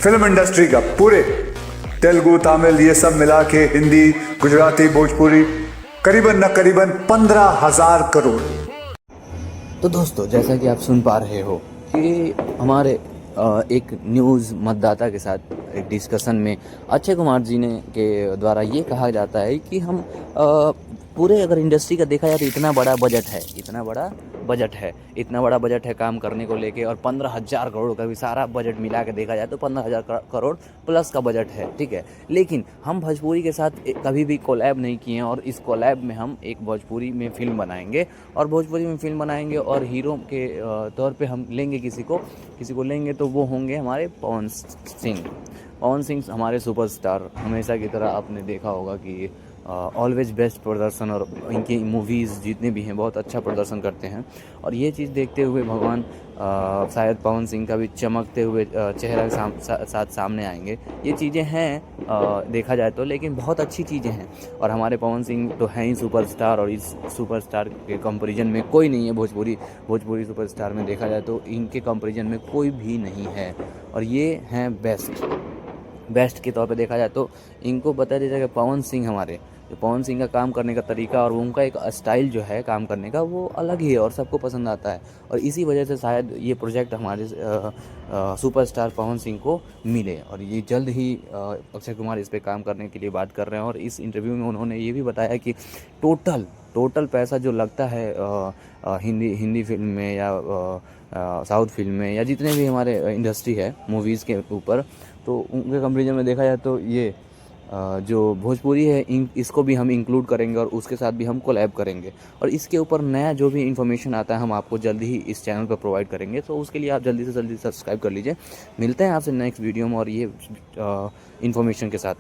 Film industry का पूरे तेलुगु तमिल ये सब मिला के हिंदी गुजराती भोजपुरी करीबन न करीबन 15,000 करोड़। तो दोस्तों, जैसा कि आप सुन पा रहे हो कि हमारे एक न्यूज़ मतदाता के साथ एक डिस्कशन में अक्षय कुमार जी ने के द्वारा ये कहा जाता है कि हम पूरे अगर इंडस्ट्री का देखा जाए तो इतना बड़ा बजट है, इतना बड़ा बजट है काम करने को लेके, और 15,000 करोड़ का भी सारा बजट मिला के देखा जाए तो 15,000 करोड़ प्लस का बजट है, ठीक है। लेकिन हम भोजपुरी के साथ कभी भी कोलैब नहीं किए हैं, और इस कोलैब में हम एक भोजपुरी में फ़िल्म बनाएंगे, और हीरो के तौर पे हम लेंगे किसी को लेंगे तो वो होंगे हमारे पवन सिंह हमारे सुपरस्टार। हमेशा की तरह आपने देखा होगा कि ऑलवेज बेस्ट प्रदर्शन, और इनकी मूवीज़ जितने भी हैं बहुत अच्छा प्रदर्शन करते हैं। और ये चीज़ देखते हुए भगवान शायद पवन सिंह का भी चमकते हुए चेहरा के साथ सामने आएंगे। ये चीज़ें हैं देखा जाए तो, लेकिन बहुत अच्छी चीज़ें हैं। और हमारे पवन सिंह तो हैं ही सुपरस्टार, और इस सुपरस्टार के कंपैरिजन में कोई नहीं है। भोजपुरी सुपरस्टार में देखा जाए तो इनके कंपैरिजन में कोई भी नहीं है, और ये हैं बेस्ट के तौर पे देखा जाए तो इनको बता दीजिएगा। पवन सिंह का काम करने का तरीका और उनका एक स्टाइल जो है काम करने का वो अलग ही है और सबको पसंद आता है, और इसी वजह से शायद ये प्रोजेक्ट हमारे सुपरस्टार पवन सिंह को मिले। और ये जल्द ही अक्षय कुमार इस पे काम करने के लिए बात कर रहे हैं। और इस इंटरव्यू में उन्होंने ये भी बताया कि टोटल पैसा जो लगता है हिंदी फिल्म में या साउथ फिल्म में या जितने भी हमारे इंडस्ट्री है मूवीज़ के ऊपर, तो उनके कंपेरिजन में देखा जाए तो ये जो भोजपुरी है इसको भी हम इंक्लूड करेंगे, और उसके साथ भी हम कोलैब करेंगे। और इसके ऊपर नया जो भी इन्फॉर्मेशन आता है हम आपको जल्दी ही इस चैनल पर प्रोवाइड करेंगे, तो उसके लिए आप जल्दी से जल्दी सब्सक्राइब कर लीजिए। मिलते हैं आपसे नेक्स्ट वीडियो में और ये इन्फॉर्मेशन के साथ।